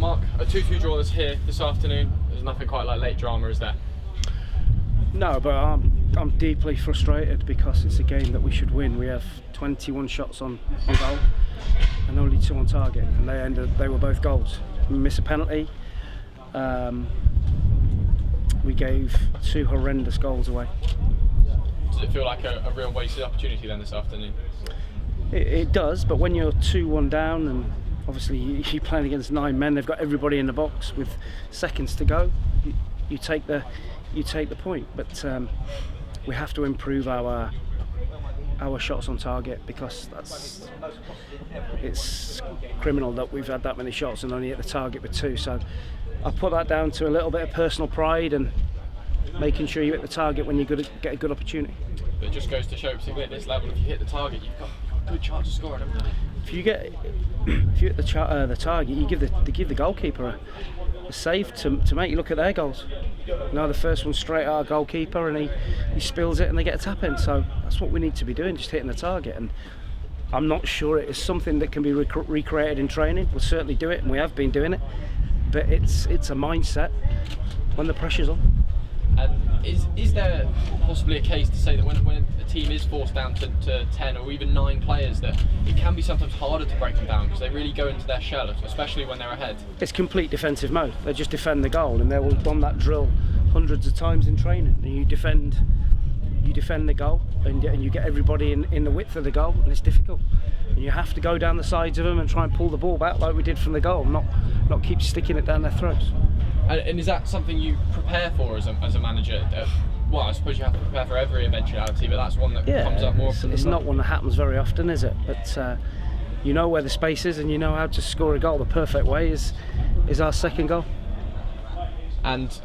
Mark, a 2-2 draw that's here this afternoon. There's nothing quite like late drama, is there? No, but I'm deeply frustrated because it's a game that we should win. We have 21 shots on goal and only 2 on target, and they were both goals. We missed a penalty. We gave 2 horrendous goals away. Does it feel like a real wasted opportunity then this afternoon? It does, but when you're 2-1 down and obviously you're playing against 9 men, they've got everybody in the box with seconds to go, you take the point. But we have to improve our shots on target, because it's criminal that we've had that many shots and only hit the target with 2. So I put that down to a little bit of personal pride and making sure you hit the target when you get a good opportunity. But it just goes to show, particularly at this level, if you hit the target, you've got a good chance of scoring, haven't you? If you hit the target, you give the goalkeeper a save to make. You look at their goals. Now the first one straight at our goalkeeper, and he spills it, and they get a tap in. So that's what we need to be doing, just hitting the target. And I'm not sure it is something that can be recreated in training. We'll certainly do it, and we have been doing it. But it's a mindset when the pressure's on. And is there possibly a case to say that when a team is forced down to 10 or even 9 players, that it can be sometimes harder to break them down because they really go into their shell, especially when they're ahead? It's complete defensive mode. They just defend the goal, and they will have done that drill hundreds of times in training. And you defend the goal, and you get everybody in the width of the goal, and it's difficult. And you have to go down the sides of them and try and pull the ball back like we did from the goal, not keep sticking it down their throats. And is that something you prepare for as a manager? Well, I suppose you have to prepare for every eventuality, but that's one that comes up more often. It's not one that happens very often, is it? But you know where the space is, and you know how to score a goal. The perfect way is our second goal. And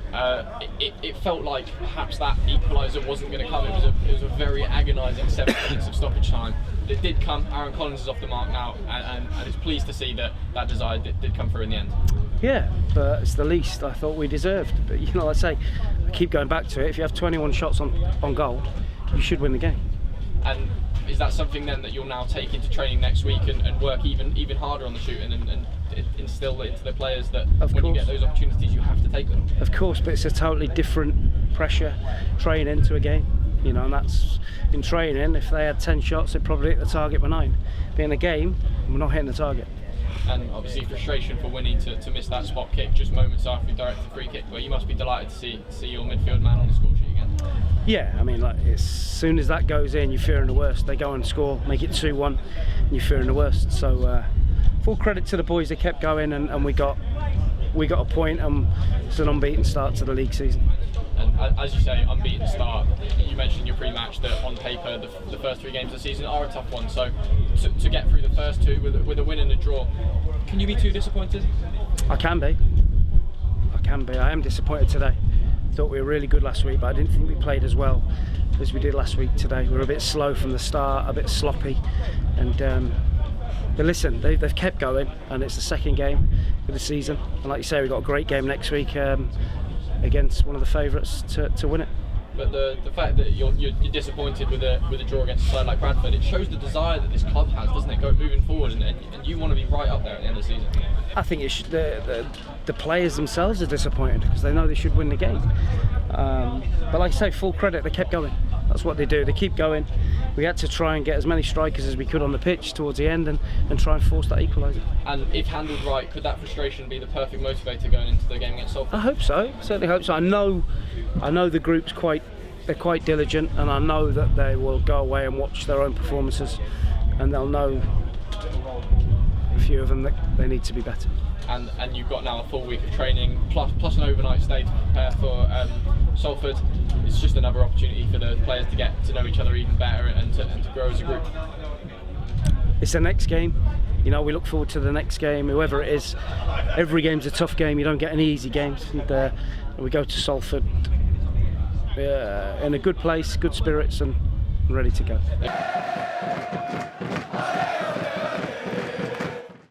it felt like perhaps that equaliser wasn't going to come. It was a very agonising 7 minutes of stoppage time. It did come. Aaron Collins is off the mark now, and it's pleased to see that desire did come through in the end. Yeah, but it's the least I thought we deserved. But like I say, I keep going back to it. If you have 21 shots on goal, you should win the game. And is that something then that you'll now take into training next week and work even harder on the shooting and instill into the players that when you get those opportunities you have to take them? Of course, but it's a totally different pressure training to a game. And that's in training. If they had 10 shots, they'd probably hit the target by 9. But in a game, we're not hitting the target. And obviously frustration for Winnie to miss that spot kick just moments after he directed the free kick. But you must be delighted to see your midfield man on the score sheet again. Yeah, I mean, as soon as that goes in, you're fearing the worst. They go and score, make it 2-1, and you're fearing the worst. So full credit to the boys. They kept going, and we got a point, and it's an unbeaten start to the league season. And as you say, unbeaten start. You mentioned in your pre-match that on paper the first 3 games of the season are a tough one. So to get through the first 2 with a win and a draw, can you be too disappointed? I can be. I am disappointed today. Thought we were really good last week, but I didn't think we played as well as we did last week today. We were a bit slow from the start, a bit sloppy, and but listen, they've kept going, and it's the second game of the season. And like you say, we've got a great game next week against one of the favourites to win it. But the fact that you're disappointed with a draw against a side like Bradford, it shows the desire that this club has, doesn't it? Go moving forward, and you want to be right up there at the end of the season. I think the players themselves are disappointed because they know they should win the game. But like I say, full credit, they kept going. That's what they do. They keep going. We had to try and get as many strikers as we could on the pitch towards the end and try and force that equaliser. And if handled right, could that frustration be the perfect motivator going into the game against Salford? I hope so. Certainly hope so. I know the group's quite diligent, and I know that they will go away and watch their own performances, and they'll know, a few of them, that they need to be better. And you've got now a full week of training plus an overnight stay to prepare for Salford. It's just another opportunity for the players to get to know each other even better and to grow as a group. It's the next game. We look forward to the next game, whoever it is. Every game's a tough game. You don't get any easy games. And we go to Salford in a good place, good spirits, and ready to go.